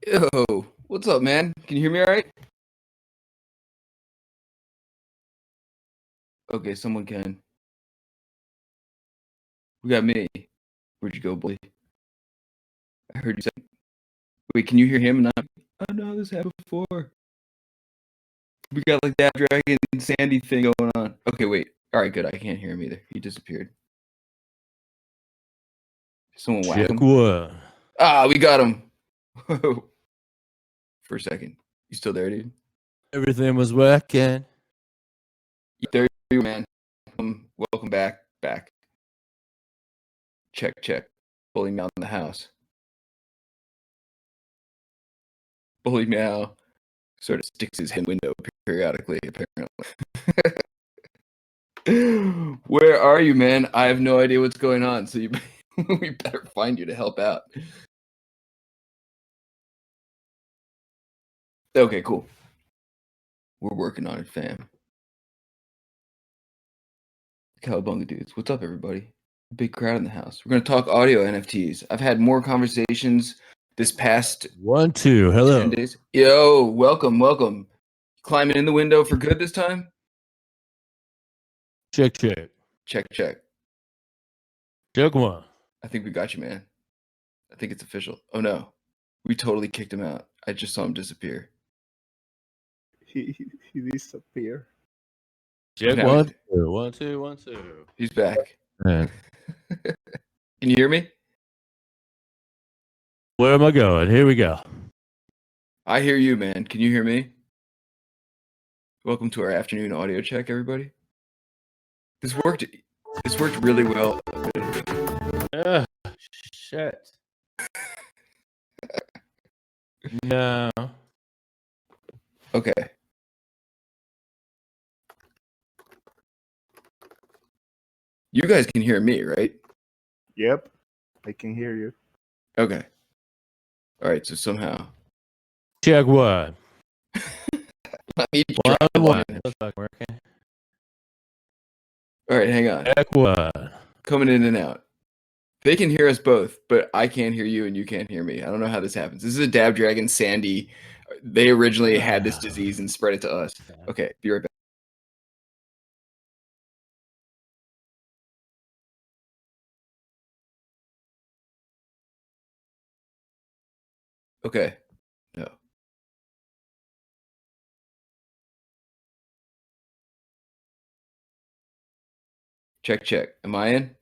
Yo, what's up, man? Can you hear me all right? Okay, someone can. We got me. Where'd you go, Bully? I heard you say. Wait, can you hear him? Not. Oh no, this happened before. We got like that dragon Sandy thing going on. Okay, wait. All right, good. I can't hear him either. He disappeared. Someone whack Check him. what? Ah, we got him. For a second. You still there, dude? Everything was working. There you, man. Welcome back. Check. BullyMeow in the house. BullyMeow sort of sticks his head in the window periodically, apparently. Where are you, man? I have no idea what's going on, so we better find you to help out. Okay, cool. We're working on it, fam. Cowabunga dudes. What's up, everybody? Big crowd in the house. We're going to talk audio NFTs. I've had more conversations this past 1, 2. Hello. 10 days. Yo, welcome. Climbing in the window for good this time? Check. Check. Check one. I think we got you, man. I think it's official. Oh, no. We totally kicked him out. I just saw him disappear. He disappeared. Check Now 1, 2. 1, 2. 1, 2. He's back. Man, Can you hear me? where am I going? Here we go. I hear you, man. Can you hear me? Welcome to our afternoon audio check, everybody. This worked really well. Shit. No. Okay. You guys can hear me, right? Yep, I can hear you. Okay. All right, so somehow. Check what? Let me try 1, 1. one. That's not working. All right, hang on. Check what? Coming in and out. They can hear us both, but I can't hear you and you can't hear me. I don't know how this happens. This is a dab dragon Sandy. They originally had this disease and spread it to us. Okay, be right back. Okay. No. Check. Am I in?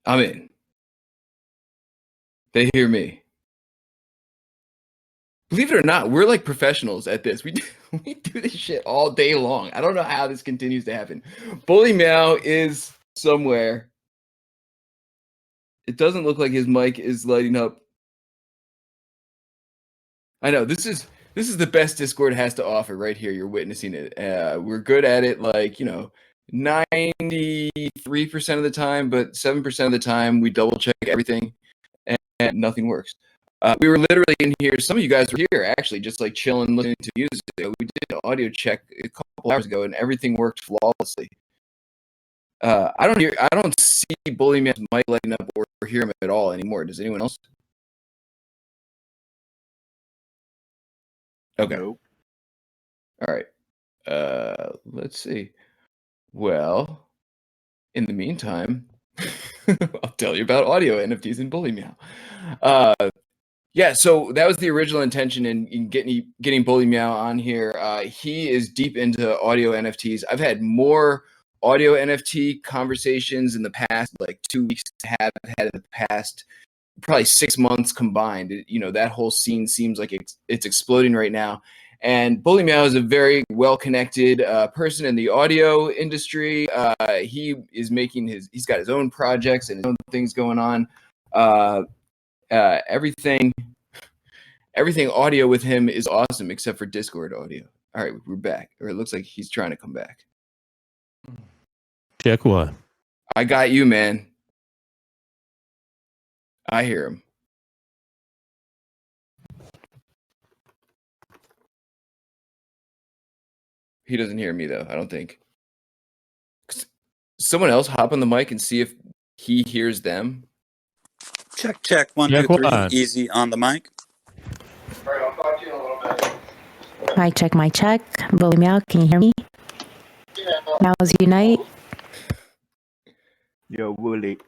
I'm in. They hear me. Believe it or not, we're like professionals at this. We do this shit all day long. I don't know how this continues to happen. BullyMeow is somewhere. It doesn't look like his mic is lighting up. I know this is the best Discord has to offer right here. You're witnessing it. We're good at it, like 93% of the time, but 7% of the time we double check everything and nothing works. We were literally in here. Some of you guys were here actually, just like chilling, listening to music. We did an audio check a couple hours ago, and everything worked flawlessly. I don't see BullyMeows mic lighting up or hear him at all anymore. Does anyone else? Okay. Nope. All right. Let's see. Well, in the meantime, I'll tell you about audio NFTs and BullyMeow. Yeah, so that was the original intention in getting BullyMeow on here. He is deep into audio NFTs. I've had more audio NFT conversations in the past, like 2 weeks, have had in the past probably 6 months combined. That whole scene seems like it's exploding right now. And BullyMeow is a very well-connected person in the audio industry. He is he's got his own projects and his own things going on. Everything audio with him is awesome except for Discord audio. All right, we're back. Or it looks like he's trying to come back. Check what? I got you, man. I hear him. He doesn't hear me though, I don't think. Someone else hop on the mic and see if he hears them. Check, check. One, Check two, three. one. Easy on the mic. All right, I'll talk to you in a little bit. Mic check, mic check. BullyMeow, can you hear me? Mouse unite. Yo, Wooly.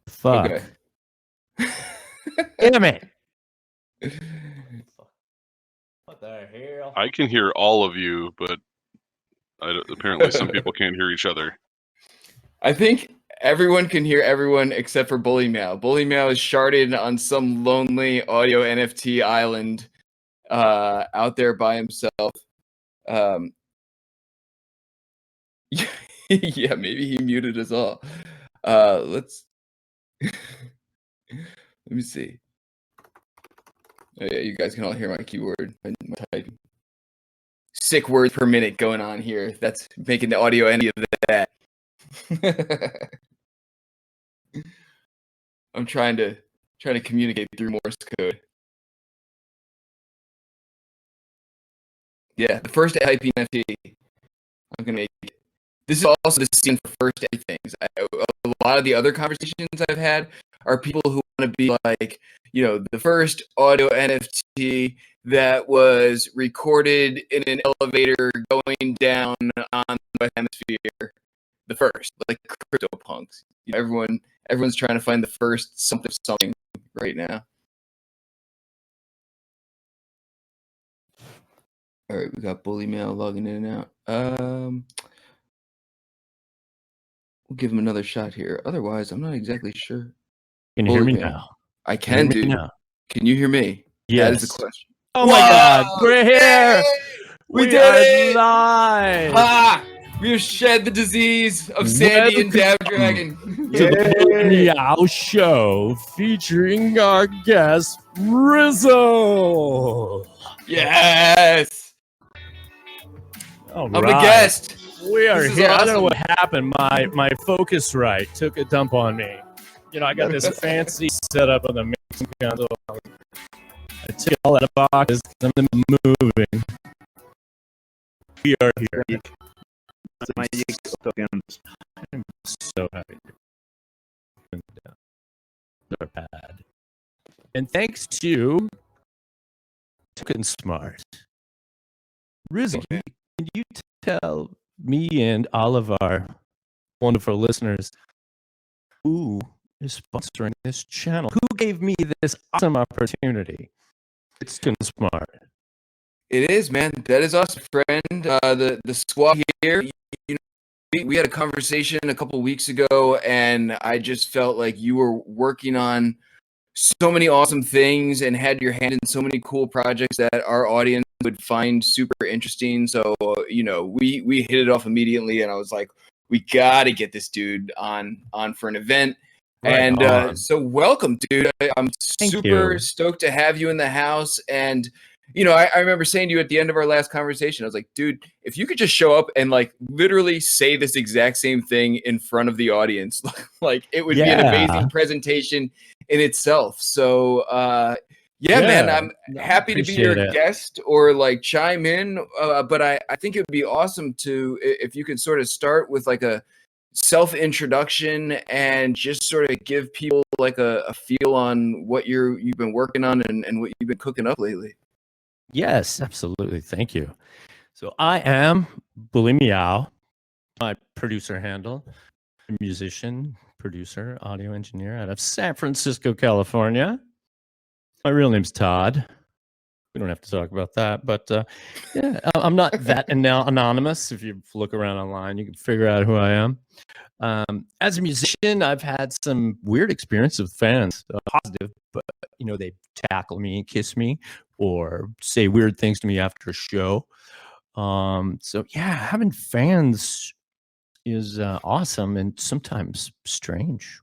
Fuck. Okay. Damn it. What the hell? I can hear all of you, but apparently some people can't hear each other. I think everyone can hear everyone except for BullyMeow. BullyMeow is sharded on some lonely audio NFT island out there by himself. Yeah, maybe he muted us all. Let's let me see. Oh, yeah, you guys can all hear my keyboard, my typing. 6 words per minute going on here. That's making the audio any of that. I'm trying to communicate through Morse code. Yeah, the first typing NFT. I'm gonna make it. This is also the scene for first things. A lot of the other conversations I've had are people who want to be like, you know, the first audio NFT that was recorded in an elevator going down on the hemisphere. The first, like crypto punks. You know, everyone's trying to find the first something right now. All right, we got BullyMeow logging in and out. We'll give him another shot here. Otherwise, I'm not exactly sure. Can you hear me BullyMeow. now? I can, Hear me dude. now? Can you hear me? Yes. That is the question. Oh my God, we're here. Yay! We did are it! live. Ah! We have shed the disease of Sandy and Dab Dragon. To the BullyMeow show featuring our guest Rizzle. Yes! All I'm the right. guest. We are This is here. I don't know awesome. what happened. My Focusrite took a dump on me. You know, I got this fancy setup on the mixing console. I took it all out of boxes. I'm moving. We are here. I'm so happy. They're bad. And thanks to Token Smart. Rizzle, can you tell me and all of our wonderful listeners who is sponsoring this channel? Who gave me this awesome opportunity? It's Token Smart. It is, man. That is us, friend. The squad here. You know, we had a conversation a couple weeks ago, and I just felt like you were working on so many awesome things and had your hand in so many cool projects that our audience would find super interesting. So, you know, we hit it off immediately, and I was like, we got to get this dude on for an event. Right and on. so welcome, dude. I'm Thank super you. stoked to have you in the house. And you know, I remember saying to you at the end of our last conversation, I was like, dude, if you could just show up and like literally say this exact same thing in front of the audience, like it would be an amazing presentation in itself. So yeah, man, I'm happy to be your guest or like chime in. But I think it would be awesome to, if you could sort of start with like a self-introduction and just sort of give people like a feel on what you've been working on and what you've been cooking up lately. Yes, absolutely. Thank you. So I am BullyMeow, my producer handle, musician, producer, audio engineer out of San Francisco, California. My real name's Todd. We don't have to talk about that, but yeah, I'm not that anonymous. If you look around online, you can figure out who I am. As a musician, I've had some weird experiences with fans, positive, but you know, they tackle me and kiss me or say weird things to me after a show. So yeah, having fans is awesome and sometimes strange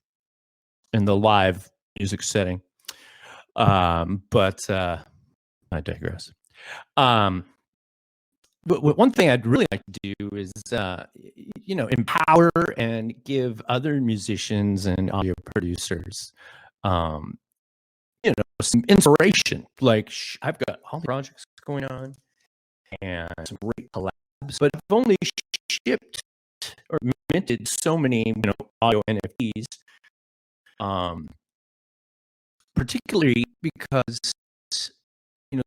in the live music setting. But I digress. But one thing I'd really like to do is, you know, empower and give other musicians and audio producers, you know, some inspiration. Like I've got all the projects going on and some great but I've only shipped or minted so many, audio NFTs. Particularly because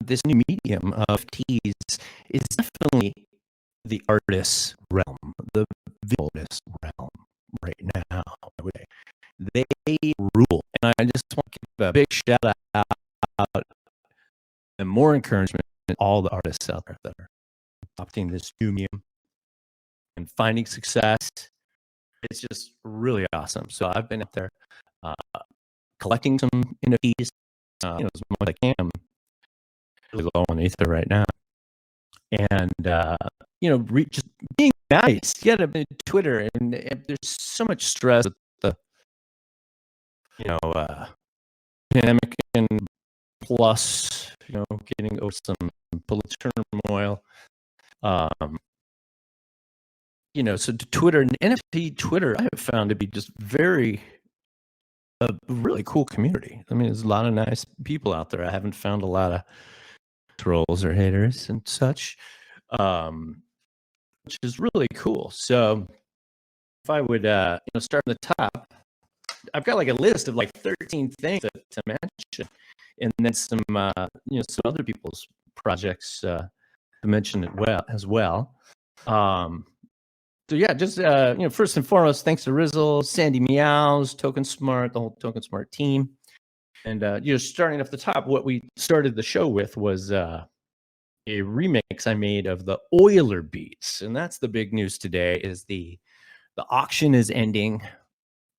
this new medium of NFTs is definitely the artist's realm, the visual artist's realm right now. I would say they rule, and I just want to give a big shout out and more encouragement to all the artists out there that are adopting this new medium and finding success. It's just really awesome. So I've been out there collecting some NFTs, as much as I can. I'm really low on Ether right now, and just being nice. Yeah, Twitter, and there's so much stress with the pandemic, and plus getting over some political turmoil. So Twitter and NFT Twitter, I have found to be just a really cool community. I mean, there's a lot of nice people out there. I haven't found a lot of trolls or haters and such, which is really cool. So if I would, start on the top, I've got like a list of like 13 things to mention, and then some other people's projects to mention as well. So yeah, just first and foremost, thanks to Rizzle, SynthiaNominae, Token Smart, the whole Token Smart team, and starting off the top, what we started the show with was a remix I made of the Euler beats, and that's the big news today. Is the auction is ending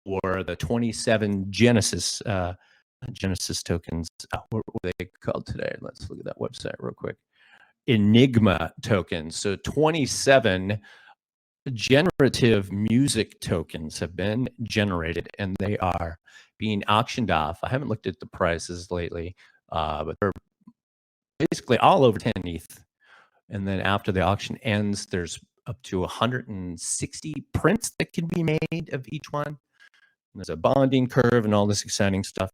for the 27 Genesis tokens. What were they called today? Let's look at that website real quick. Enigma tokens. So 27 generative music tokens have been generated, and they are being auctioned off. I haven't looked at the prices lately, but they're basically all over 10 ETH. And then after the auction ends, there's up to 160 prints that can be made of each one. And there's a bonding curve and all this exciting stuff.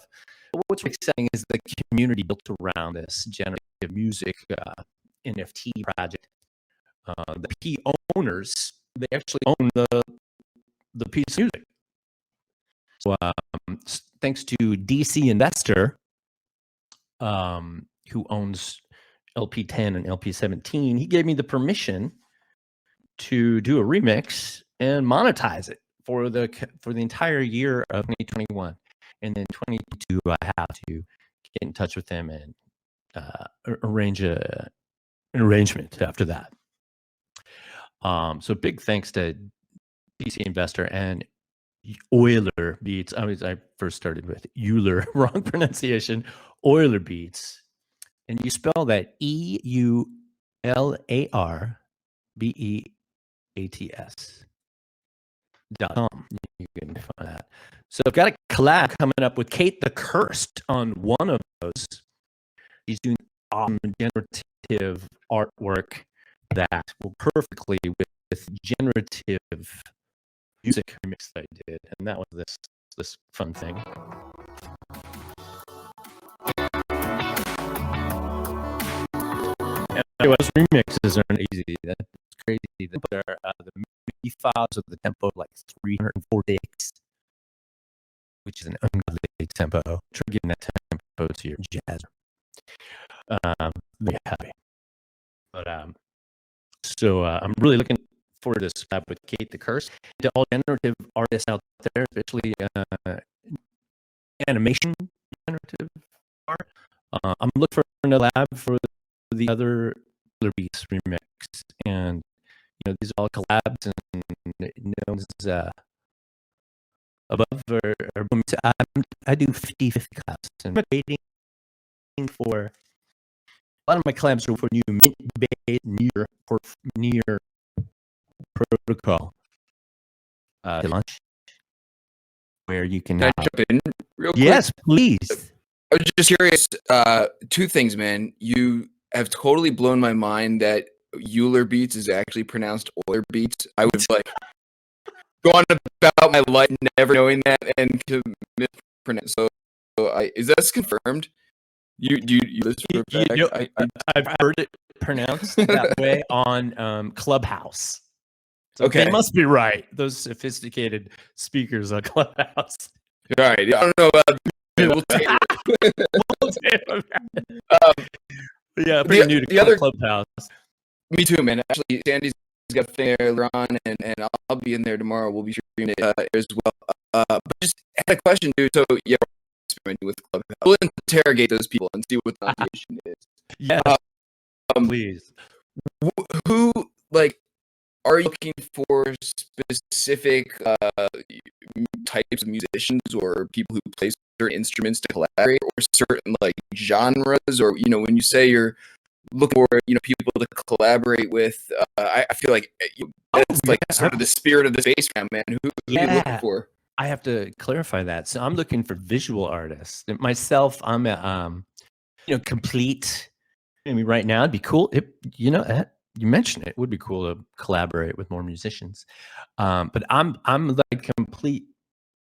But what's exciting is the community built around this generative music NFT project. The key owners, they actually own the piece of music. So thanks to DC Investor, who owns LP10 and LP17, he gave me the permission to do a remix and monetize it for the entire year of 2021. And then 2022, I have to get in touch with him and arrange an arrangement after that. So big thanks to DC Investor and Euler Beats. I first started with Euler, wrong pronunciation. Euler Beats, and you spell that EULARBEATS.com. You can find that. So I've got a collab coming up with Kate the Cursed on one of those. He's doing awesome generative artwork that will perfectly with generative music remix that I did, and that was this fun thing. And those remixes aren't easy. That's crazy. The MIDI files of the tempo like 346, which is an ungodly tempo. Try getting that tempo to your jazz. Very happy. But so I'm really looking forward to this collab with Kate the Curse. To all generative artists out there, especially animation generative art. I'm looking for another lab for the other Beats remix, and these are all collabs, and known as above or I do 50/50 collabs, and I'm waiting for a lot of my collabs are for new mint-based near protocol to launch, where you can. Can I jump in real quick? Yes, please. I was just curious. Two things, man. You have totally blown my mind that Euler Beats is actually pronounced Euler Beats. I would go on about my life never knowing that and to mispronounce. So is this confirmed? You listen for a fact? I've heard it pronounced that way on Clubhouse. So Okay. they must be right. Those sophisticated speakers on Clubhouse. All right. I don't know about we'll table it. Yeah, pretty new to the other Clubhouse. Me too, man. Actually, Sandy's got a thing there later on, and I'll be in there tomorrow. We'll be streaming it as well. But just had a question, dude. So yeah, we're experimenting with Clubhouse. We'll interrogate those people and see what the nomination is. Yes, please. Who like are you looking for specific types of musicians or people who play certain instruments to collaborate, or certain like genres, or when you say you're looking for people to collaborate with, I feel like that's like sort of the spirit of the space ground, man. Who are you looking for? I have to clarify that. So I'm looking for visual artists. Myself, I'm a complete. I mean, right now it'd be cool. You mentioned it would be cool to collaborate with more musicians. But I'm like complete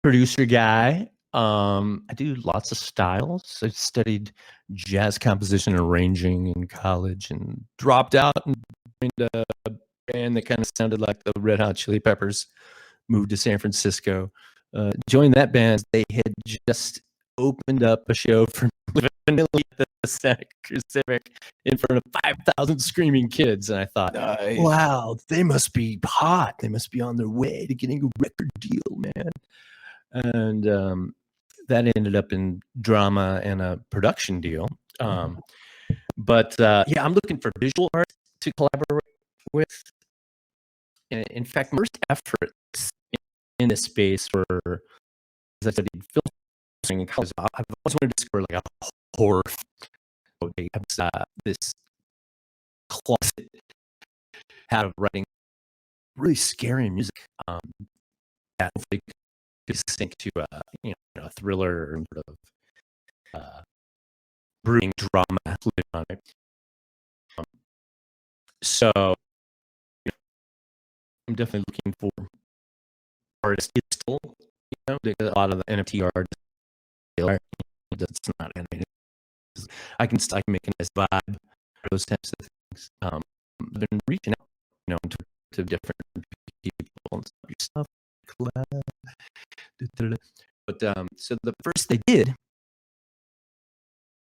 producer guy. I do lots of styles. I studied jazz composition and arranging in college, and dropped out and joined a band that kind of sounded like the Red Hot Chili Peppers. Moved to San Francisco, joined that band. They had just opened up a show for Vanilla at the Santa Cruz Civic in front of 5,000 screaming kids, and I thought, Nice. wow, they must be hot. They must be on their way to getting a record deal, man. And that ended up in drama and a production deal. But yeah, I'm looking for visual art to collaborate with. In fact, most efforts in this space were, as I studied film in college, I've always wanted to score like a horror. They have this closet out of writing really scary music that hopefully could sync to a thriller or sort of brooding drama on it. So I'm definitely looking for artists. It's still, a lot of the NFT art. That's not animated. I can make a nice vibe. Those types of things. I've been reaching out, to different people and stuff. But so the first they did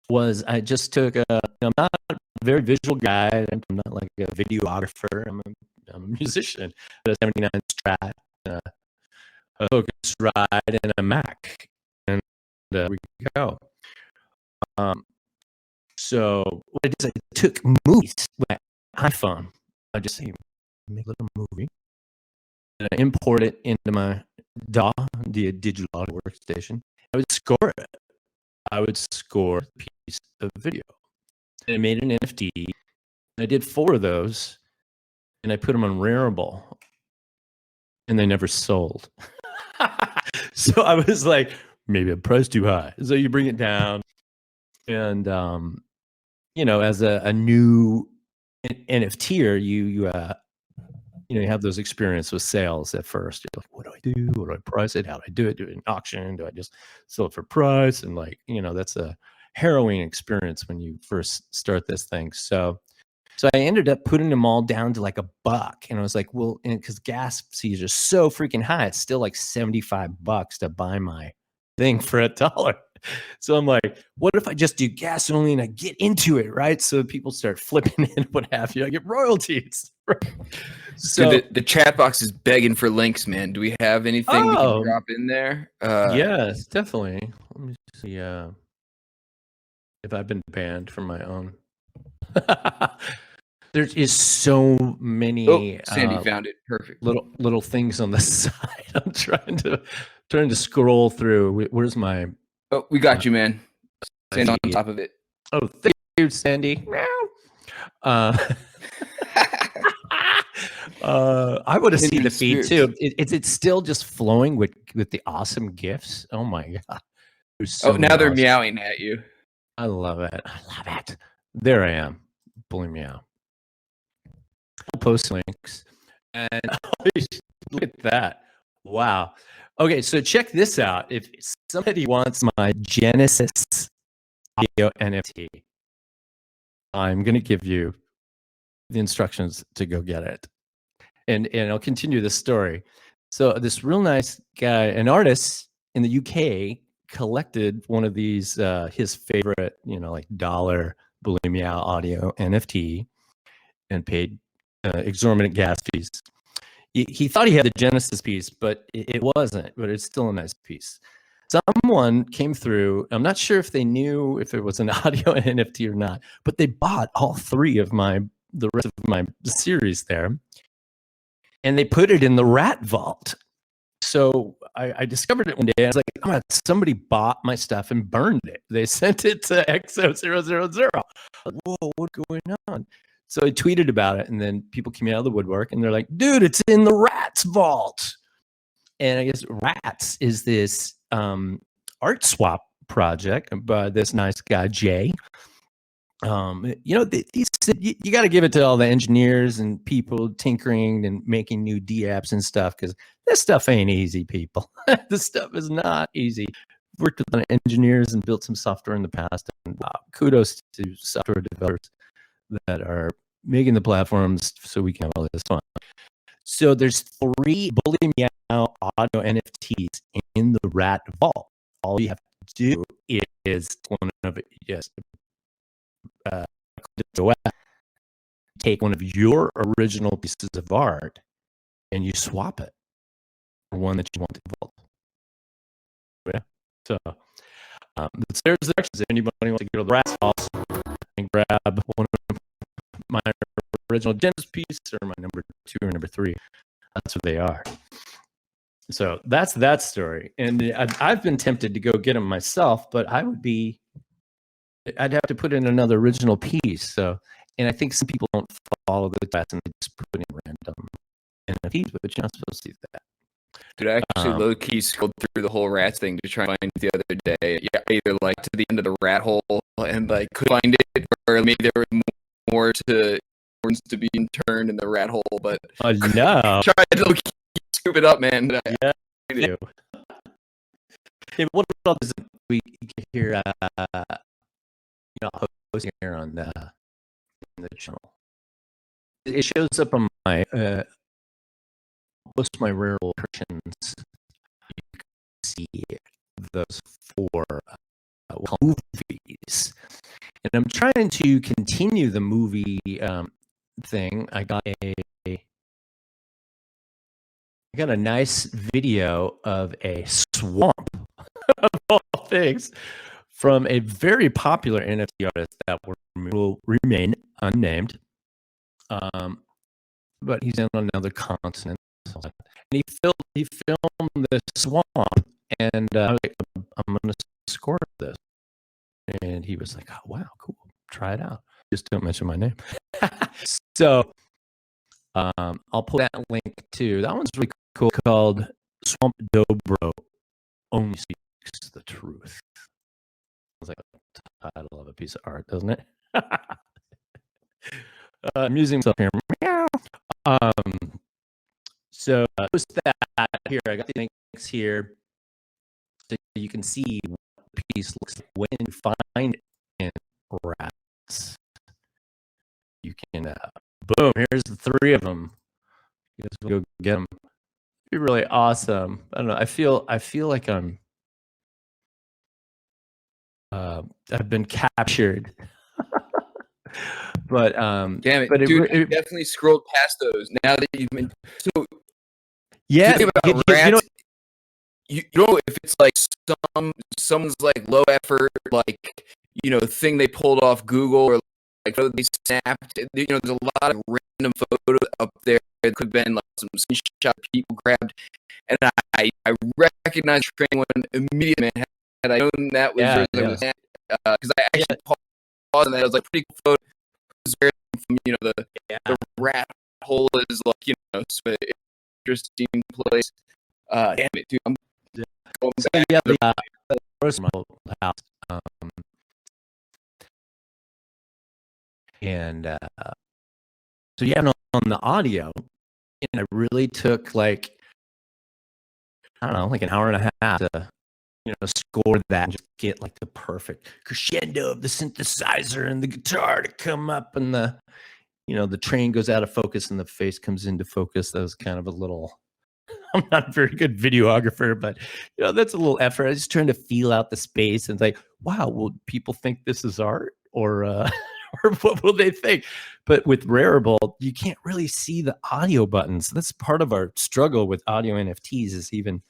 was I just took I'm not a very visual guy. I'm not like a videographer. I'm a musician. A 79 Strat, a Focusrite, and a Mac, and there we go. So what I did is I took movies with my iPhone. I just make a little movie, and I import it into my DAW, the digital audio workstation. I would score it. I would score a piece of video. And I made an NFT. And I did 4 of those, and I put them on Rarible, and they never sold. So I was like, maybe a price too high. So you bring it down, and as a new NFTer, you have those experiences with sales at first. You're like, what do I do? What do I price it? How do I do it? Do it in auction? Do I just sell it for price? And that's a harrowing experience when you first start this thing. So I ended up putting them all down to like $1. And I was like, well, because gas fees are so freaking high, it's still like $75 to buy my thing for $1. So I'm like, what if I just do gas only and I get into it, right? So people start flipping it, what have you. I get royalties. Right? So dude, the chat box is begging for links, man. Do we have anything we can drop in there? Yes, definitely. Let me see if I've been banned from my own. There is so many. Sandy found it. Perfect. Little things on the side. I'm trying to scroll through. Where's my? Oh, we got you, man. Sandy on top of it. Oh, thank you, Sandy. I want to see the feed too. It's still just flowing with the awesome gifs. Oh my god! Now they're meowing at you. I love it. There I am. BullyMeow. I'll post links, and look at that! Wow. Okay, so check this out. If somebody wants my Genesis audio NFT, I'm going to give you the instructions to go get it. And I'll continue this story. So this real nice guy, an artist in the UK, collected one of these, his favorite, like dollar BullyMeow audio NFT, and paid exorbitant gas fees. He thought he had the Genesis piece, but it wasn't. But it's still a nice piece. Someone came through. I'm not sure if they knew if it was an audio NFT or not, but they bought all three of the rest of my series there, and they put it in the rat vault. So I discovered it one day. I was like, oh my, somebody bought my stuff and burned it. They sent it to XO000. Whoa, what's going on? So I tweeted about it, and then people came out of the woodwork, and they're like, dude, it's in the Rats vault. And I guess Rats is this art swap project by this nice guy, Jay. You got to give it to all the engineers and people tinkering and making new D apps and stuff, because this stuff ain't easy, people. This stuff is not easy. Worked with engineers and built some software in the past, and kudos to software developers that are making the platforms so we can have all this fun. So there's 3 BullyMeow audio NFTs in the Rat Vault. All you have to do is one of it, yes, take one of your original pieces of art and you swap it for one that you want to vault. Yeah. So there's the directions. If anybody wants to go to the Rat's House and grab one of my original Genesis piece or my number 2 or number 3, that's what they are. So that's that story. And I've been tempted to go get them myself, but I'd have to put in another original piece. So, and I think some people don't follow the class and they just put in random NFTs, but you're not supposed to do that. Dude, I actually low-key scrolled through the whole rats thing to try and find it the other day. Yeah, either like to the end of the rat hole and like could find it, or maybe there was more to be turned in the rat hole. But no, try to low-key scoop it up, man. Yeah, I do. Hey, what about this? We hear posting here on the channel. It shows up on my most of my rare versions. You can see those 4 movies, and I'm trying to continue the movie thing. I got a nice video of a swamp of all things from a very popular NFT artist that will remain unnamed. But he's in another continent. And he filmed the swamp, and I was like, I'm going to score this. And he was like, oh, wow, cool. Try it out. Just don't mention my name. So I'll put that link too. That one's really cool, called Swamp Dobro Only Speaks the Truth. Sounds like the title of a piece of art, doesn't it? I'm using myself here. Meow. So post that here. I got the links here, so you can see what the piece looks like when you find it in Rats. You can boom. Here's the 3 of them. You guys will go get them. It'd be really awesome. I don't know. I feel like I've been captured. But damn it, but dude, I definitely scrolled past those. Now that you've been yeah, about rats, you know, if it's like someone's like low effort, like thing they pulled off Google, or like they snapped. There's a lot of random photos up there that could have been like some screenshot people grabbed, and I recognized the train one immediately. Man, had I known that was because I actually paused and I was like, pretty cool photo. From the rat hole is like an interesting place. Damn it, dude! I'm going back to the first house, and so on the audio, and I really took like I don't know, like an hour and a half to score that and just get like the perfect crescendo of the synthesizer and the guitar to come up, and the train goes out of focus and the face comes into focus. That was kind of a little. I'm not a very good videographer, but that's a little effort. I was just trying to feel out the space and like, wow, will people think this is art or or what will they think? But with Rarible, you can't really see the audio buttons. That's part of our struggle with audio NFTs. Is even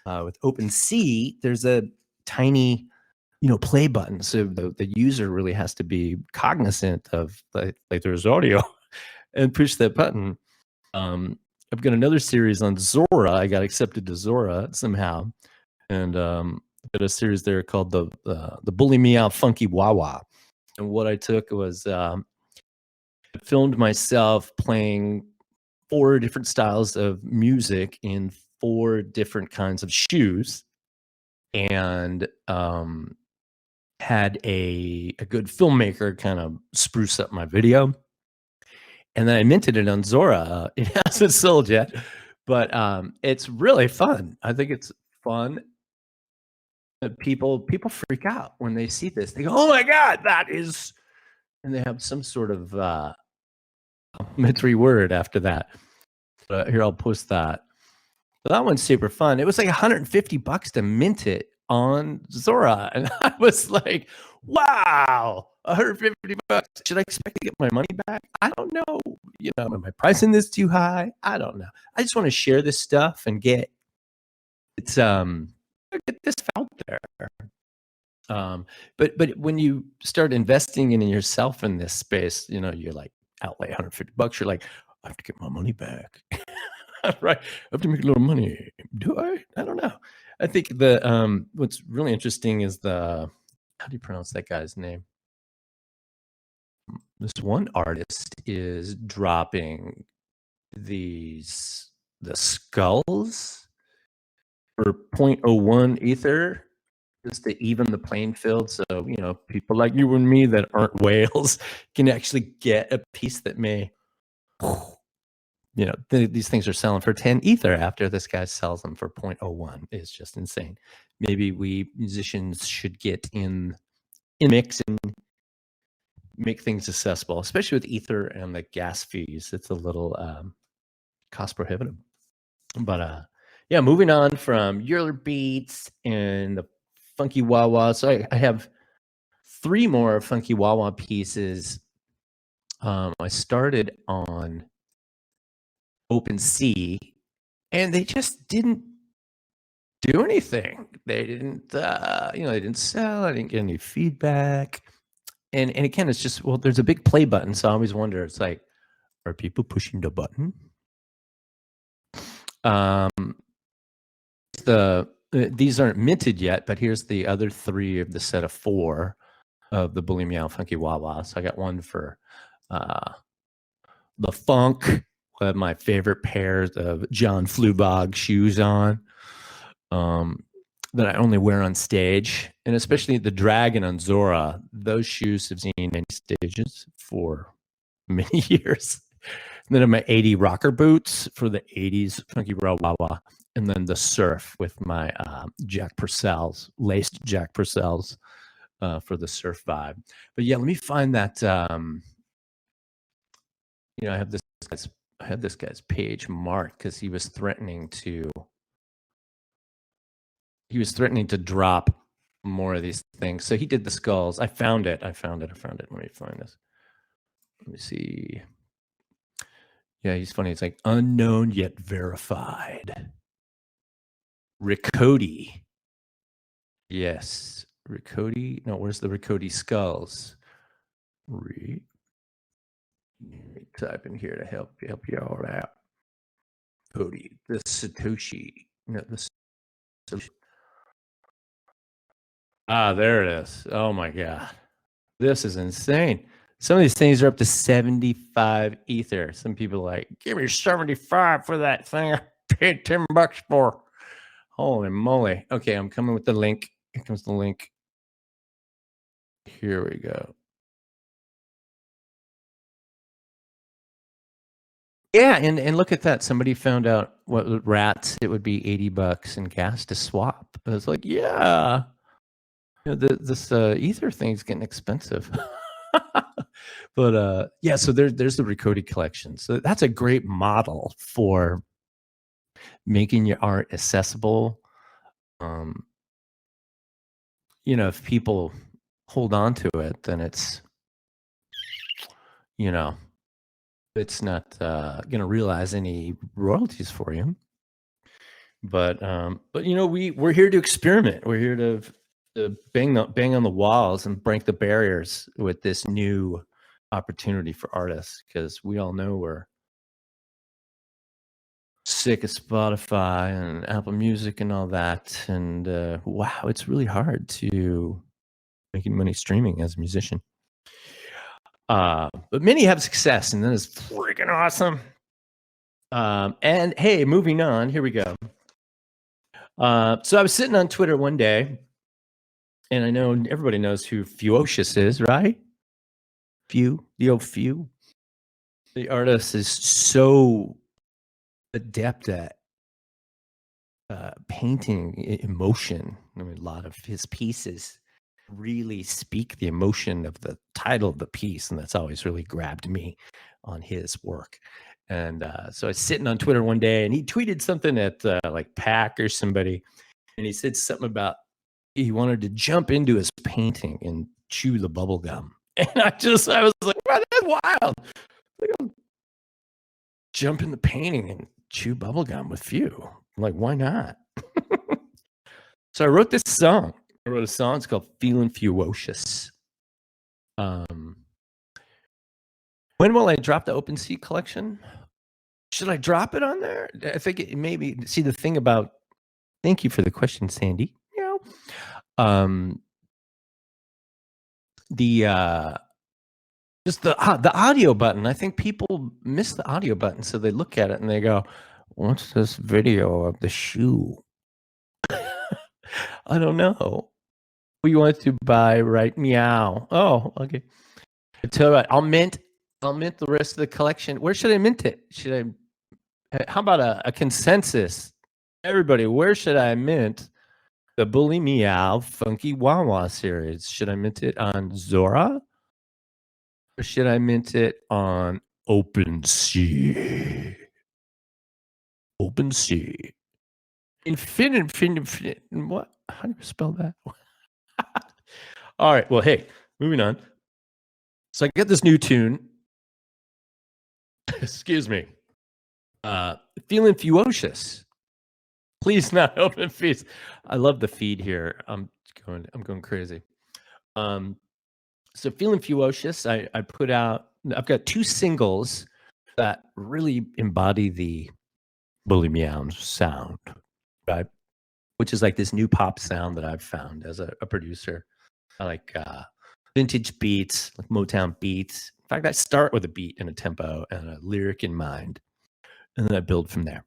with OpenSea, there's a tiny play button, so the user really has to be cognizant of like there's audio and push that button. I've got another series on Zora. I got accepted to Zora somehow, and I've got a series there called the BullyMeow Funky Wawa. And what I took was I filmed myself playing 4 different styles of music in 4 different kinds of shoes, and had a good filmmaker kind of spruce up my video. And then I minted it on Zora. It hasn't sold yet, but it's really fun. I think it's fun. People freak out when they see this. They go, "Oh my God, that is," and they have some sort of complimentary word after that. Here, I'll post that. So that one's super fun. It was like $150 to mint it on Zora, and I was like, "Wow, $150. Should I expect to get my money back? I don't know. Am I pricing this too high? I don't know. I just want to share this stuff and get this out there." But when you start investing in yourself in this space, you're like outlay $150. You're like, I have to get my money back. Right? I have to make a little money. Do I? I don't know. I think the what's really interesting is how do you pronounce that guy's name? This one artist is dropping the skulls for 0.01 ether just to even the playing field. So, people like you and me that aren't whales can actually get a piece that may, these things are selling for 10 ether after this guy sells them for 0.01. It's just insane. Maybe we musicians should get in mix and make things accessible, especially with ether and the gas fees. It's a little cost prohibitive. But yeah, moving on from your beats and the funky wah-wah. So I have 3 more funky wah-wah pieces. I started on OpenSea, and they just didn't do anything. They didn't, they didn't sell. I didn't get any feedback. And again, it's just, well, there's a big play button. So I always wonder, it's like, are people pushing the button? These aren't minted yet, but here's the other 3 of the set of 4 of the BullyMeow Funky Wawa. So I got one for the funk, one of my favorite pairs of John Flubog shoes on. That I only wear on stage, and especially the Dragon on Zora. Those shoes have seen many stages for many years. And then my 80 rocker boots for the 80s Funky Wawa, and then the surf with my Jack Purcell's, laced Jack Purcell's for the surf vibe. But yeah, let me find that. I have this guy's page marked because he was threatening to drop more of these things. So he did the skulls. I found it. Let me find this. Let me see. Yeah, he's funny. It's like unknown yet verified. Riccoti. Yes. Riccoti. No, where's the Riccoti skulls? Type in here to help you all out. Cody. The Satoshi. No, the Satoshi. Ah, there it is. Oh my God. This is insane. Some of these things are up to 75 ether. Some people are like, give me 75 for that thing I paid $10 for. Holy moly. Okay, I'm coming with the link. Here comes the link. Here we go. Yeah, and look at that. Somebody found out what rats, it would be $80 in gas to swap. I was like, yeah. This ether thing's getting expensive. But yeah, so there's the Recoded collection. So that's a great model for making your art accessible. You know, if people hold on to it, then it's, you know, it's not going to realize any royalties for you. But you know, we're here to experiment. We're here to bang on the walls and break the barriers with this new opportunity for artists, because we all know we're sick of Spotify and Apple Music and all that. And wow, it's really hard to making money streaming as a musician. But many have success, and that is freaking awesome. And hey, moving on, here we go. So I was sitting on Twitter one day, and I know everybody knows who Fewocious is, right? The old Few. The artist is so adept at painting emotion. I mean, a lot of his pieces really speak the emotion of the title of the piece, and that's always really grabbed me on his work. And so I was sitting on Twitter one day, and he tweeted something at like Pack or somebody, and he said something about he wanted to jump into his painting and chew the bubble gum. And I was like, wow, that's wild. Like, I'll jump in the painting and chew bubble gum with Few. I'm like, why not? So I wrote this song. I wrote a song. It's called "Feeling Fewocious." When will I drop the OpenSea collection? Should I drop it on there? I think it maybe. See, the thing about. Thank you for the question, Sandy. Just the audio button. I think people miss the audio button, so they look at it and they go, "What's this video of the shoe?" I don't know. We want to buy right meow. Oh, okay. I tell you what, I'll mint the rest of the collection. Where should I mint it? Should I? How about a consensus? Everybody, where should I mint the BullyMeow Funky Wawa series? Should I mint it on Zora? Or should I mint it on OpenSea? OpenSea. Infinite. What? How do you spell that? All right. Well, hey, moving on. So I get this new tune. Excuse me. Feeling Fewocious. Please not open feeds. I love the feed here. I'm going crazy. So Feeling Fewocious, I put out. I've got 2 singles that really embody the BullyMeows sound, right? Which is like this new pop sound that I've found as a producer. I like vintage beats, like Motown beats. In fact, I start with a beat and a tempo and a lyric in mind, and then I build from there.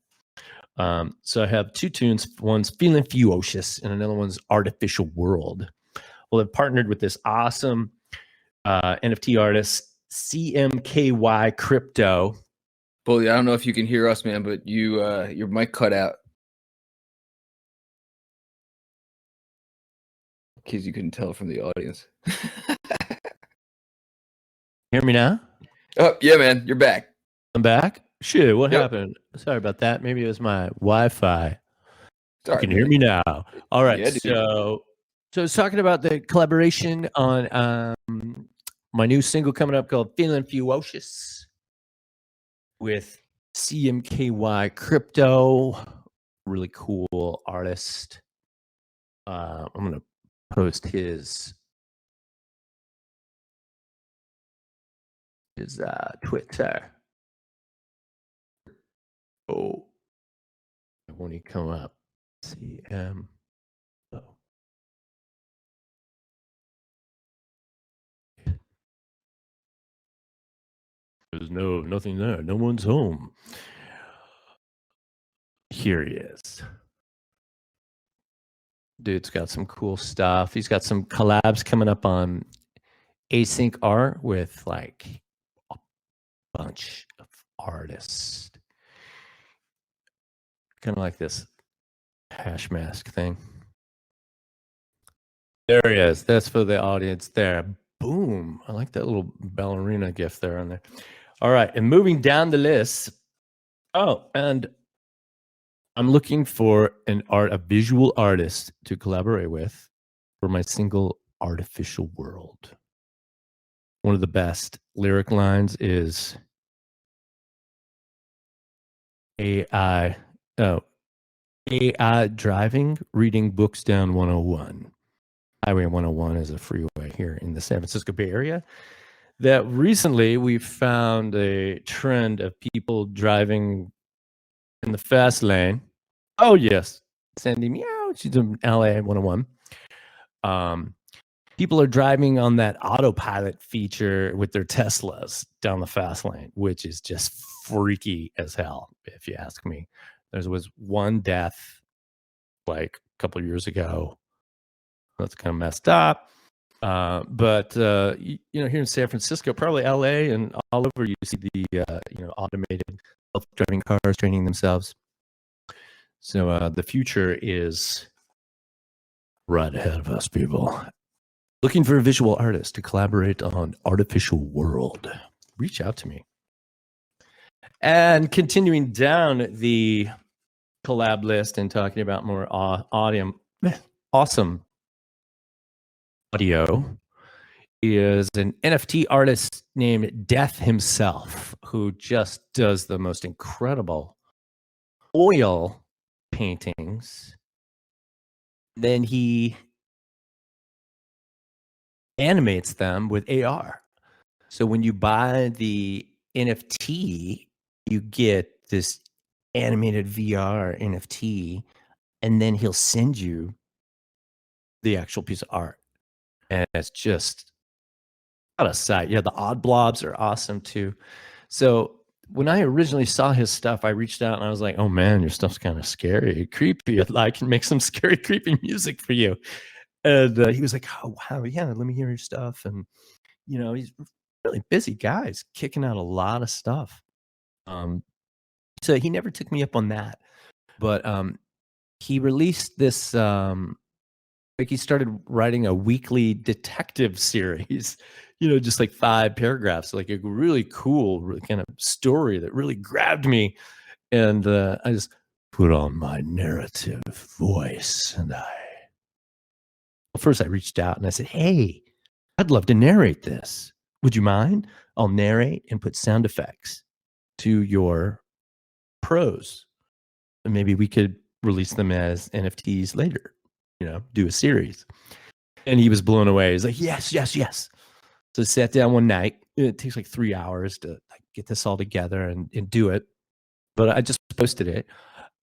So I have 2 tunes. One's Feeling Fewocious, and another one's Artificial World. Well, I've partnered with this awesome NFT artist, CMKY Crypto. Bully, I don't know if you can hear us, man, but your mic cut out. In case you couldn't tell from the audience. Hear me now? Oh, yeah, man, you're back. I'm back. Shit, what Yep. happened? Sorry about that. Maybe it was my Wi-Fi. Sorry, You can hear me now. All right. Yeah, dude. So I was talking about the collaboration on my new single coming up called Feeling Fewocious with CMKY Crypto. Really cool artist. I'm going to post his Twitter. Oh, won't he come up? CM. Oh. There's nothing there. No one's home. Here he is. Dude's got some cool stuff. He's got some collabs coming up on Async Art with like a bunch of artists. Kind of like this hash mask thing. There he is. That's for the audience there. Boom. I like that little ballerina gift there on there. All right. And moving down the list. Oh, and I'm looking for a visual artist to collaborate with for my single Artificial World. One of the best lyric lines is AI driving, reading books down 101. Highway 101 is a freeway here in the San Francisco Bay Area. That recently we found a trend of people driving in the fast lane. Oh, yes. Sandy Meow. She's in LA 101. People are driving on that autopilot feature with their Teslas down the fast lane, which is just freaky as hell, if you ask me. There was one death like a couple of years ago. That's kind of messed up. But you know, here in San Francisco, probably LA and all over, you see the automated self-driving cars training themselves. So the future is right ahead of us, people. Looking for a visual artist to collaborate on Artificial World. Reach out to me. And continuing down the collab list and talking about more awesome audio is an NFT artist named Death himself, who just does the most incredible oil paintings. Then he animates them with AR. So when you buy the NFT, you get this animated VR NFT, and then he'll send you the actual piece of art. And it's just out of sight. Yeah, the odd blobs are awesome too. So when I originally saw his stuff, I reached out and I was like, oh man, your stuff's kind of scary, creepy. I can make some scary, creepy music for you. And he was like, oh, wow, yeah, let me hear your stuff. And, you know, he's a really busy guy. He's kicking out a lot of stuff. So he never took me up on that. But he released this, like he started writing a weekly detective series, you know, just like 5 paragraphs, like a really cool kind of story that really grabbed me. And I just put on my narrative voice and first I reached out and I said, hey, I'd love to narrate this. Would you mind? I'll narrate and put sound effects to your prose. And maybe we could release them as NFTs later, you know, do a series. And he was blown away. He's like, yes, yes, yes. So I sat down one night. It takes like 3 hours to get this all together and do it. But I just posted it.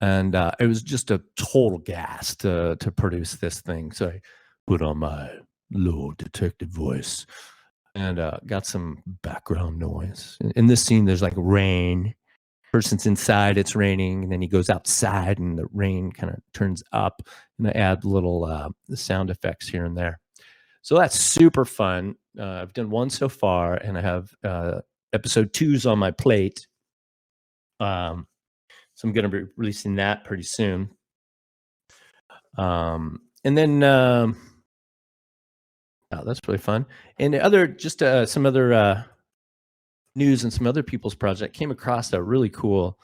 And it was just a total gas to produce this thing. So I put on my low detective voice and got some background noise. In this scene, there's like rain. Person's inside, it's raining, and then he goes outside and the rain kind of turns up, and I add little sound effects here and there. So that's super fun. I've done 1 so far, and I have episode 2's on my plate. So I'm going to be releasing that pretty soon. And then oh, that's really fun. And the other, just some other news and some other people's project, came across a really cool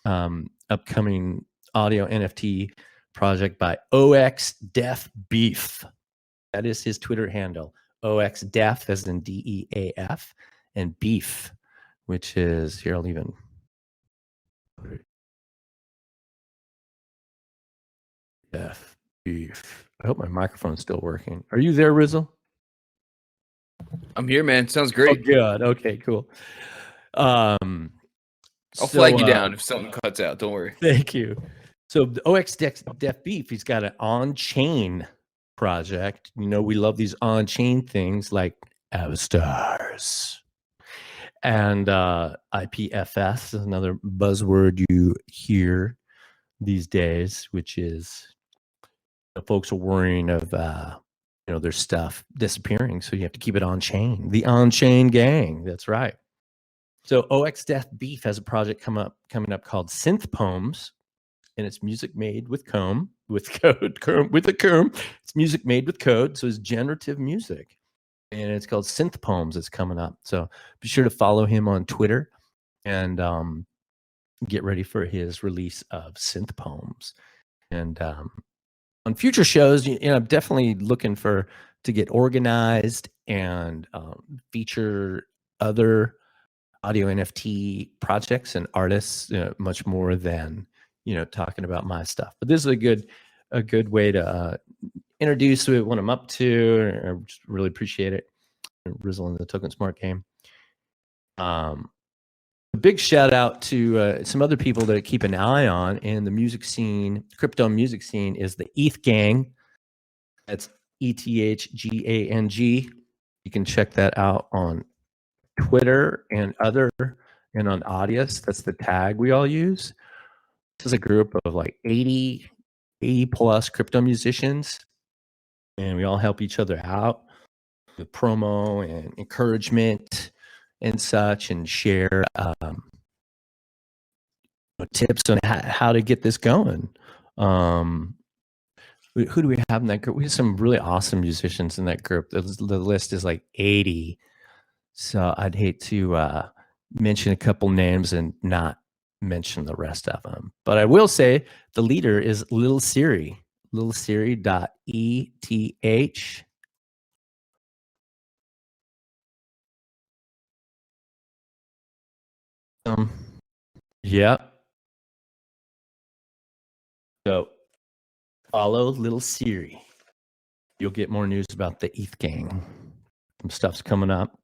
upcoming audio NFT project by OX Def Beef. That is his Twitter handle. OX Def as in DEAF, and Beef, which is, here, I'll even Def Beef. I hope my microphone's still working. Are you there, Rizzle? I'm here, man. Sounds Oh, great. good. Okay, cool. I'll flag you down if something cuts out. Don't worry. Thank you. So the OX Def Beef, he's got an on-chain project. You know, we love these on-chain things like Avastars. And IPFS is another buzzword you hear these days, which is the folks are worrying of their stuff disappearing, so you have to keep it on chain. The on-chain gang, that's right. So OX Def Beef has a project coming up called Synth Poems, and it's music made with code. It's music made with code, so it's generative music. and it's called Synth Poems. It's coming up, so be sure to follow him on Twitter and get ready for his release of Synth Poems. And on future shows, I'm definitely looking to get organized and feature other audio NFT projects and artists, much more than talking about my stuff. But this is a good way to introduce what I'm up to. I just really appreciate it. Rizzle in the Token Smart game. A big shout out to some other people that I keep an eye on in the music scene, crypto music scene, is the ETH Gang. That's ETHGANG. You can check that out on Twitter and on Audius. That's the tag we all use. This is a group of like 80 plus crypto musicians, and we all help each other out with promo and encouragement and such, and share tips on how to get this going. Who do we have in that group? We have some really awesome musicians in that group. The list is like 80. So I'd hate to mention a couple names and not mention the rest of them. But I will say the leader is Lil Siri, lilsiri.eth. Yeah. So follow Lil Siri. You'll get more news about the ETH Gang. Some stuff's coming up.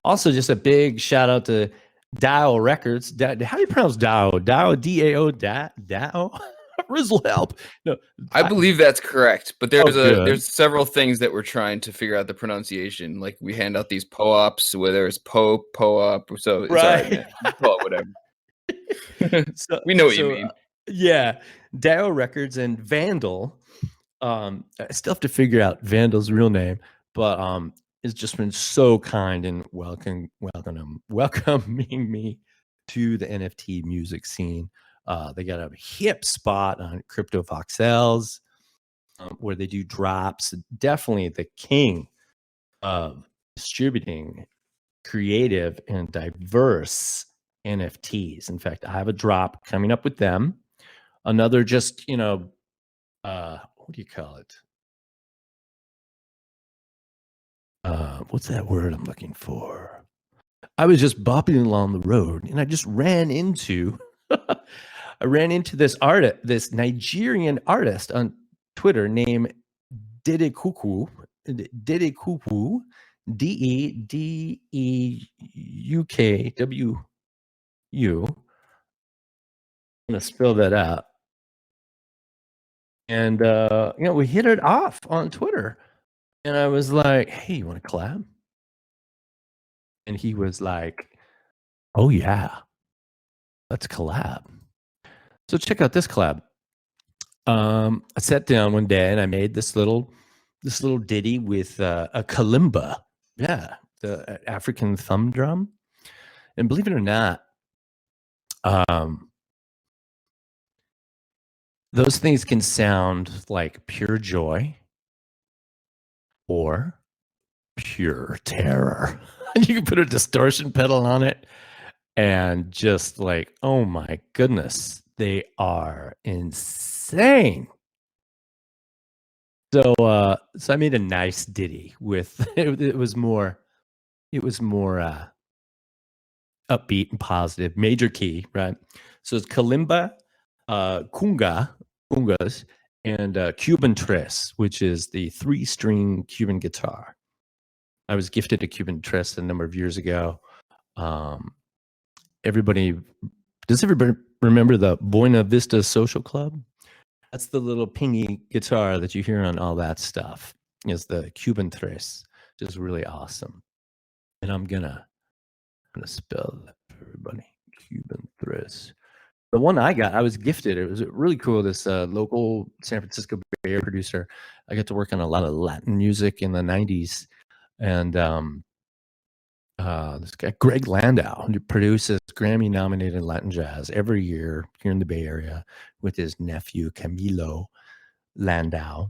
Also, just a big shout out to DAO Records. How do you pronounce DAO? DAO, D-A-O, DAO? Rizzle, help. No, I believe that's correct, but there's good. there's several things that we're trying to figure out the pronunciation. Like we hand out these POAPs, whether it's POAP, so it's all right, man. Call it whatever. So, we know what you mean. Yeah, DAO Records and Vandal. I still have to figure out Vandal's real name, but it's just been so kind and welcoming me to the NFT music scene. They got a hip spot on Crypto Voxels, where they do drops. Definitely the king of distributing creative and diverse NFTs. In fact, I have a drop coming up with them. Another just, what do you call it? What's that word I'm looking for? I was just bopping along the road and I just ran into this Nigerian artist on Twitter named Dedekuku, DEDEUKWU. I'm gonna spell that out. And we hit it off on Twitter. And I was like, hey, you want to collab? And he was like, oh yeah, let's collab. So check out this collab. I sat down one day and I made this little ditty with a kalimba. Yeah, the African thumb drum. And believe it or not, those things can sound like pure joy or pure terror. You can put a distortion pedal on it and just like, oh my goodness, they are insane. So I made a nice ditty with it was more upbeat and positive, major key, right? So it's kalimba, kungas, and Cuban tres, which is the 3-string Cuban guitar. I was gifted a Cuban tres a number of years ago. Does everybody remember the Buena Vista Social Club? That's the little pingy guitar that you hear on all that stuff. Is the Cuban tres, which is really awesome. And I'm gonna spell that for everybody. Cuban tres. The one I got, I was gifted. It was really cool. This local San Francisco Bay Area producer. I got to work on a lot of Latin music in the 90s. And this guy, Greg Landau, who produces Grammy-nominated Latin jazz every year here in the Bay Area with his nephew, Camilo Landau.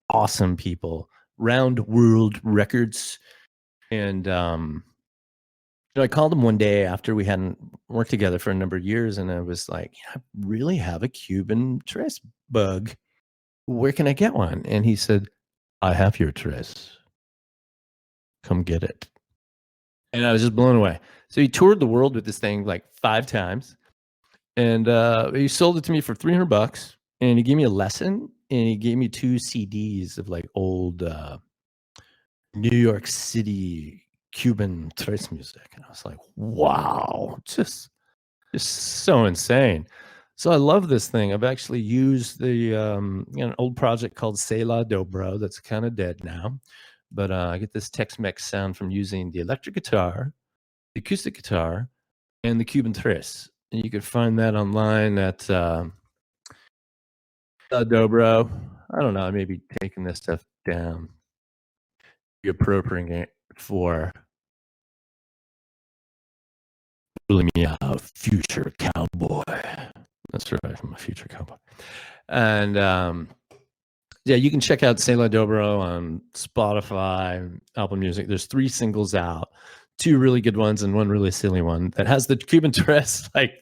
Awesome people. Round World Records. And I called him one day after we hadn't worked together for a number of years, and I was like, I really have a Cuban Tres bug. Where can I get one? And he said, I have your Tres. Come get it. And I was just blown away. So he toured the world with this thing like 5 times. And he sold it to me for $300. And he gave me a lesson. And he gave me 2 CDs of like old New York City Cuban Tres music. And I was like, wow, just so insane. So I love this thing. I've actually used the an old project called C'est La Dobro that's kind of dead now. But I get this Tex-Mex sound from using the electric guitar, the acoustic guitar, and the Cuban Tres. And you can find that online at La Dobro. I don't know. I may be taking this stuff down. Be appropriating it for BullyMeow, future cowboy. That's right, I'm a future cowboy. And yeah, you can check out C'est La Dobro on Spotify, Apple Music. There's 3 singles out, 2 really good ones and 1 really silly one that has the Cuban Tres like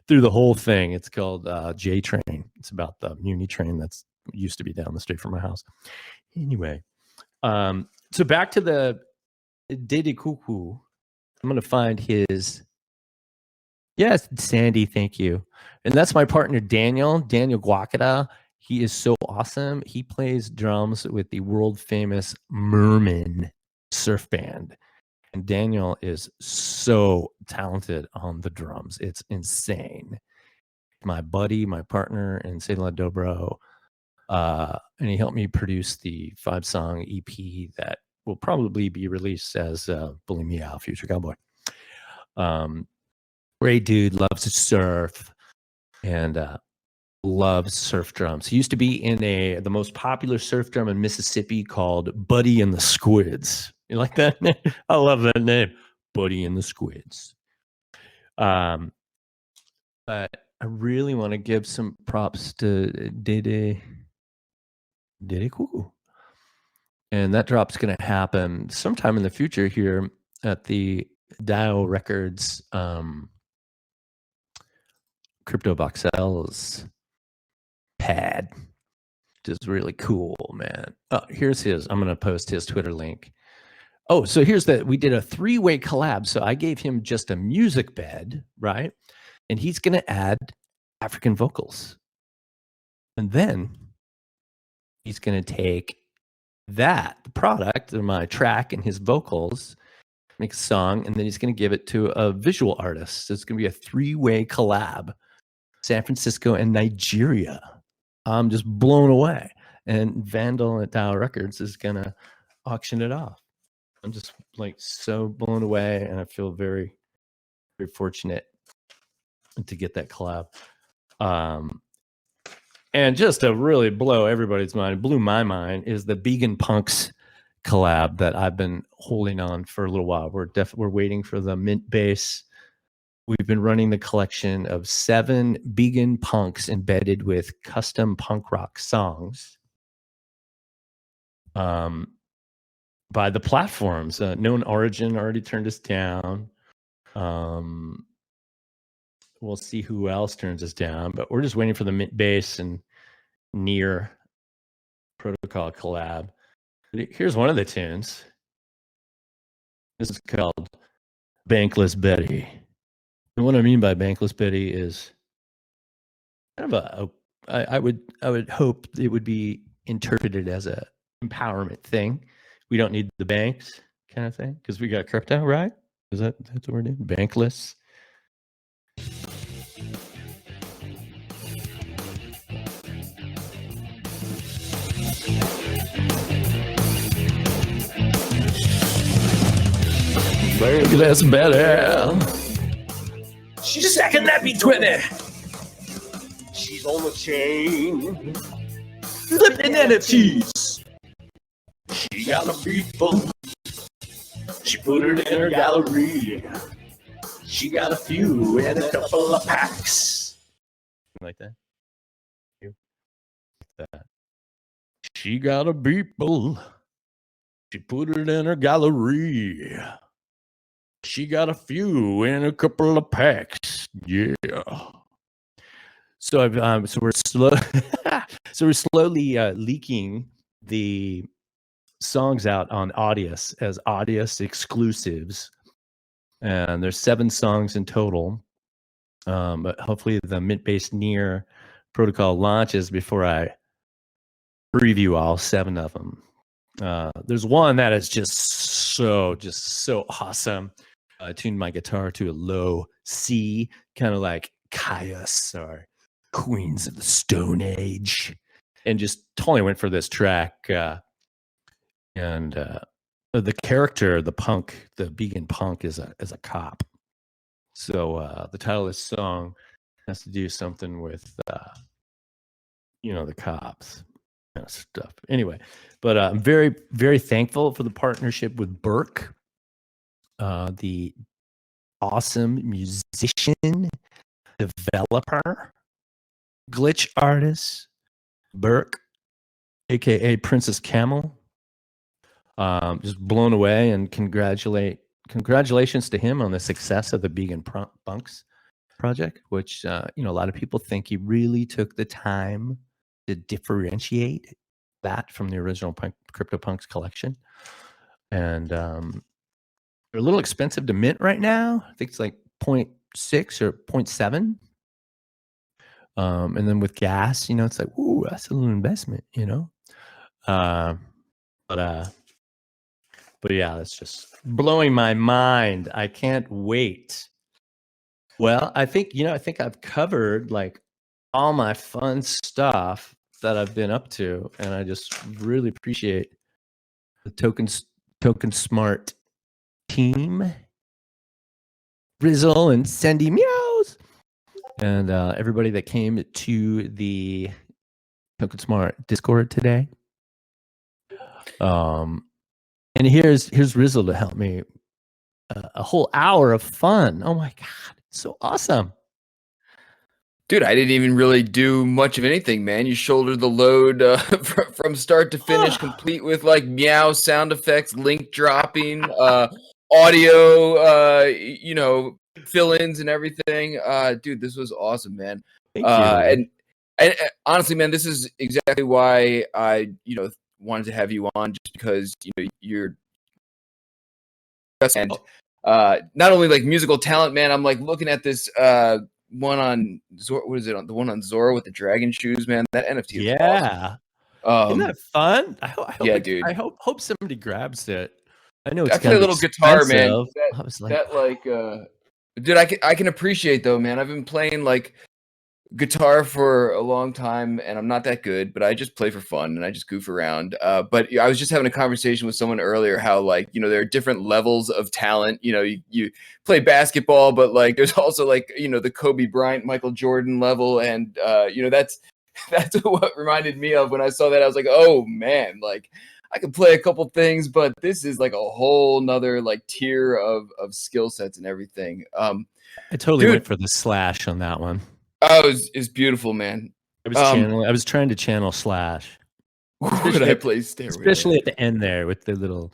through the whole thing. It's called J Train. It's about the Muni train that's used to be down the street from my house. Anyway, so back to the Dede Cuckoo. I'm going to find his. Yes, Sandy, thank you. And that's my partner, Daniel Guacada. He is so awesome. He plays drums with the world famous Merman surf band. And Daniel is so talented on the drums. It's insane. My buddy, my partner in C'est La Dobro. And he helped me produce the 5-song EP that will probably be released as BullyMeow, Future Cowboy. Great dude, loves to surf and loves surf drums. He used to be in the most popular surf drum in Mississippi called Buddy and the Squids. You like that name? I love that name, Buddy and the Squids. But I really want to give some props to Dede Cuckoo. And that drop's going to happen sometime in the future here at the Dio Records Crypto Voxels pad, which is really cool, man. Oh, here's his. I'm going to post his Twitter link. Oh, so here's we did a 3-way collab. So I gave him just a music bed, right? And he's going to add African vocals. And then he's going to take the product of my track and his vocals, make a song, and then he's going to give it to a visual artist. So it's going to be a 3-way collab, San Francisco and Nigeria. I'm just blown away. And Vandal at Dow Records is going to auction it off. I'm just like so blown away, and I feel very, very fortunate to get that collab. And just to really blow everybody's mind, blew my mind, is the Vegan Punks collab that I've been holding on for a little while. We're waiting for the mint base. We've been running the collection of 7 vegan punks embedded with custom punk rock songs by the platforms. Known Origin already turned us down. We'll see who else turns us down, but we're just waiting for the mint base and Near Protocol collab. Here's one of the tunes. This is called Bankless Betty. And what I mean by Bankless Betty is kind of I would hope it would be interpreted as a empowerment thing. We don't need the banks kind of thing because we got crypto, right? That's what we're doing? Bankless. Bankless Betty. She's second that B20. She's on the chain. Flipping NFTs. She got a beat book. She put it in her gallery. She got a few and a couple of packs. Like that. She got a Beeple. She put it in her gallery. She got a few in a couple of packs. Yeah. So so we're slowly leaking the songs out on Audius as Audius exclusives, and there's 7 songs in total. But hopefully the Mint-based Near protocol launches before I preview all 7 of them. There's one that is just so awesome. I tuned my guitar to a low C, kind of like Caius or Queens of the Stone Age, and just totally went for this track. And the character, the punk, the vegan punk, is a cop. So the title of this song has to do something with the cops kind of stuff. Anyway, but I'm very, very thankful for the partnership with Burke, the awesome musician, developer, glitch artist, Burke, aka Princess Camel. Just blown away, and congratulations to him on the success of the Vegan Punks project, which a lot of people think he really took the time to differentiate that from the original CryptoPunks collection. And they're a little expensive to mint right now. I think it's like 0.6 or 0.7. And then with gas, it's like, ooh, that's a little investment, But yeah, that's just blowing my mind. I can't wait. Well, I think I've covered like all my fun stuff that I've been up to, and I just really appreciate the Token Smart team, Rizzle and SynthiaNominae, and everybody that came to the Token Smart Discord today. And here's Rizzle to help me. A whole hour of fun. Oh my God, so awesome. Dude, I didn't even really do much of anything, man. You shouldered the load from start to finish, complete with like meow sound effects, link dropping, audio, fill-ins and everything. Dude, this was awesome, man. Thank you. And honestly, man, this is exactly why I, wanted to have you on, just because you're and not only like musical talent, man. I'm like looking at this one on Zora. What is it? The one on Zora with the dragon shoes, man. That NFT is awesome. Isn't that fun? I hope dude. I hope somebody grabs it. I know it's I play a little guitar, man. I was like, that like, dude, I can appreciate though, man. I've been playing like guitar for a long time, and I'm not that good, but I just play for fun and I just goof around. But I was just having a conversation with someone earlier how like, there are different levels of talent. You play basketball, but like there's also like, the Kobe Bryant, Michael Jordan level, and that's what reminded me of when I saw that. I was like, oh man, like I can play a couple things, but this is like a whole nother like tier of skill sets and everything. I totally went for the slash on that one. Oh, it's beautiful, man. I was trying to channel Slash. Would I play Stairway? Especially at the end there with the little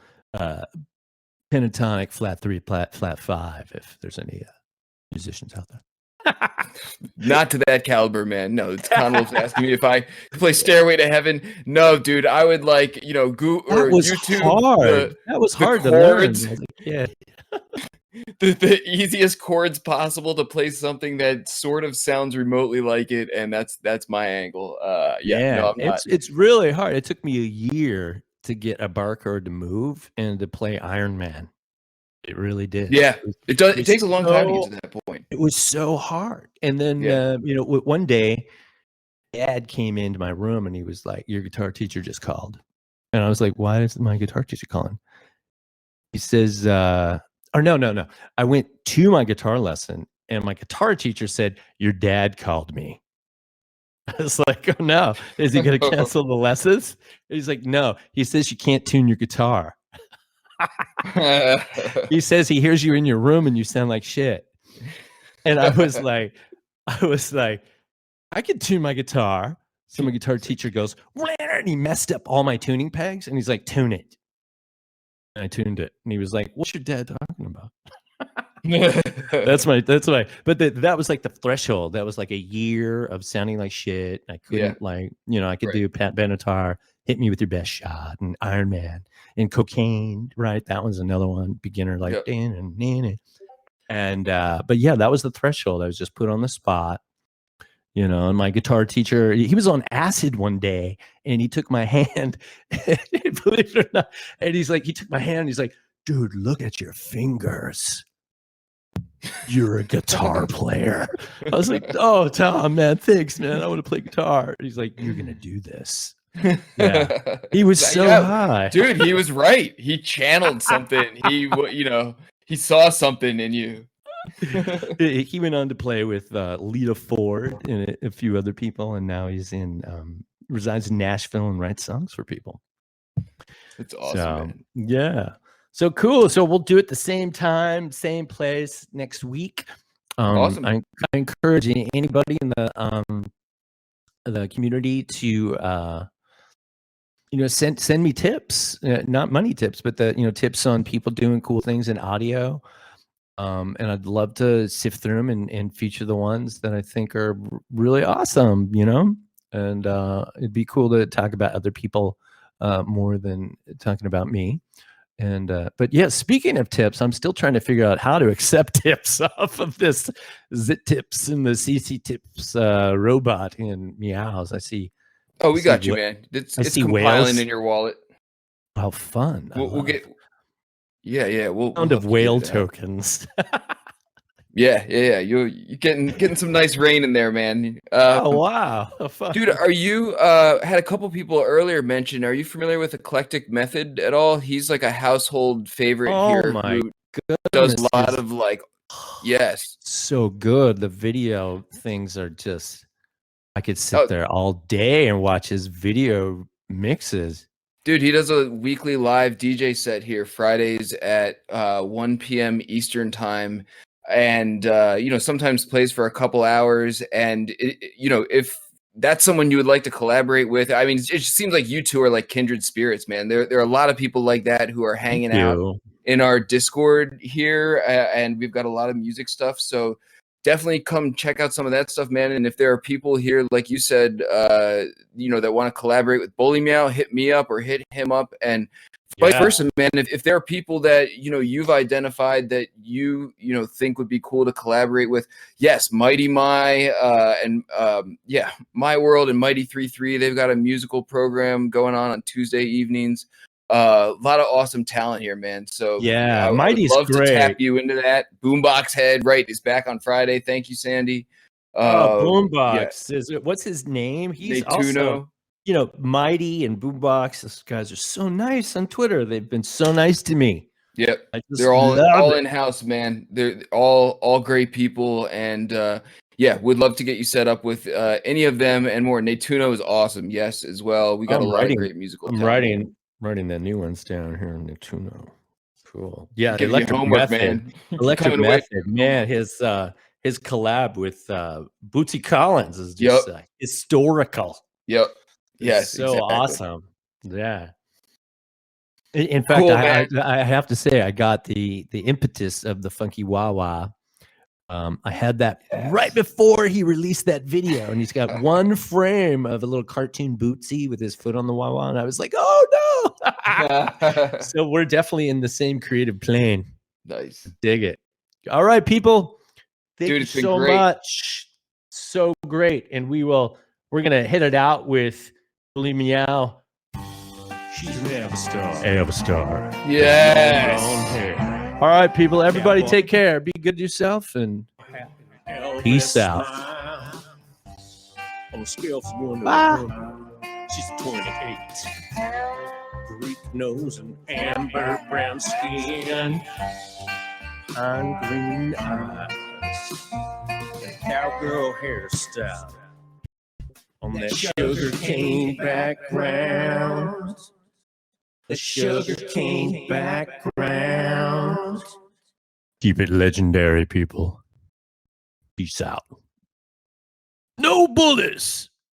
pentatonic flat 3, flat 5, if there's any musicians out there. Not to that caliber, man. No, it's Connell's asking me if I could play Stairway to Heaven. No, dude, I would like, YouTube. Hard. That was hard to learn. Yeah. The easiest chords possible to play something that sort of sounds remotely like it, and that's my angle. No, it's really hard. It took me a year to get a barcode to move and to play Iron Man. It really did. Yeah, it does. It takes a long time to get to that point. It was so hard. And then one day, Dad came into my room and he was like, "Your guitar teacher just called," and I was like, "Why is my guitar teacher calling?" He says, or no. I went to my guitar lesson and my guitar teacher said, "Your dad called me." I was like, "Oh no, is he going to cancel the lessons?" He's like, "No, he says you can't tune your guitar." He says he hears you in your room and you sound like shit. And I was like, I can tune my guitar. So my guitar teacher goes, and he messed up all my tuning pegs, and he's like, tune it. And I tuned it, and he was like, "What's your dad talking about?" That's my. But that was like the threshold. That was like a year of sounding like shit. I couldn't I could do Pat Benatar, Hit Me With Your Best Shot, and Iron Man, and Cocaine. Right, that was another one. Beginner like, and but yeah, that was the threshold. I was just put on the spot. And my guitar teacher, he was on acid one day, and he took my hand, believe it or not, and he took my hand, and he's like, dude, look at your fingers. You're a guitar player. I was like, oh, Tom, man, thanks, man. I want to play guitar. He's like, you're going to do this. Yeah. He was so high. Dude, he was right. He channeled something. He saw something in you. He went on to play with Lita Ford and a few other people, and now he's resides in Nashville and writes songs for people. It's awesome, man. Yeah. So cool. So we'll do it the same time, same place next week. Awesome. I encourage anybody in the community to send me tips, not money tips, but tips on people doing cool things in audio. And I'd love to sift through them and feature the ones that I think are really awesome, and it'd be cool to talk about other people more than talking about me. And but yeah, speaking of tips, I'm still trying to figure out how to accept tips off of this Zit Tips and the CC Tips robot in Meows. I see. Oh, we got you, man. It's compiling in your wallet. How fun! We'll get. Yeah. We'll round of whale tokens. Yeah. You're getting some nice rain in there, man. Oh wow, dude, are you had a couple people earlier mention? Are you familiar with Eclectic Method at all? He's like a household favorite here. Oh my goodness, does a lot of so good. The video things are just. I could sit there all day and watch his video mixes. Dude, he does a weekly live DJ set here Fridays at 1 p.m. Eastern time. And, sometimes plays for a couple hours. And, if that's someone you would like to collaborate with, I mean, it just seems like you two are like kindred spirits, man. There are a lot of people like that who are hanging out in our Discord here. And we've got a lot of music stuff. So definitely come check out some of that stuff, man. And if there are people here, like you said, that want to collaborate with BullyMeow, hit me up or hit him up. And vice versa, man. If there are people that you've identified that you think would be cool to collaborate with, yes, Mighty My and My World and Mighty 3-3, they've got a musical program going on Tuesday evenings. A lot of awesome talent here, man. So yeah, Mighty's love great. To tap you into that. Boombox Head, right, is back on Friday. Thank you, Sandy. Boombox what's his name? He's Netuno. Also, Mighty and Boombox. Those guys are so nice on Twitter. They've been so nice to me. Yep, they're all in house, man. They're all great people, and would love to get you set up with any of them and more. Netuno is awesome, yes, as well. We got a lot of great musical. I'm writing the new ones down here in Netuno. Cool. Yeah, the Electric Method, man. Electric Method, man. His collab with Bootsy Collins is just historical. Yep. Yes. It's so awesome. Yeah. In fact, cool, I have to say, I got the impetus of the Funky Wah Wah. I had that right before he released that video, and he's got one frame of a little cartoon Bootsy with his foot on the wah wah, and I was like, oh no. So we're definitely in the same creative plane. Nice. Dig it. All right, people. Thank you it's so been great. much. So great. And we're gonna hit it out with BullyMeow. She's an Avstar. Yes. All right, people. Everybody take care. Be good to yourself and peace out. On a scale from 1 to 1, she's 28. Greek nose and amber brown skin. And green eyes. And cowgirl hairstyle. On that sugar cane background. The sugar cane background. Keep it legendary, people. Peace out. No bullies.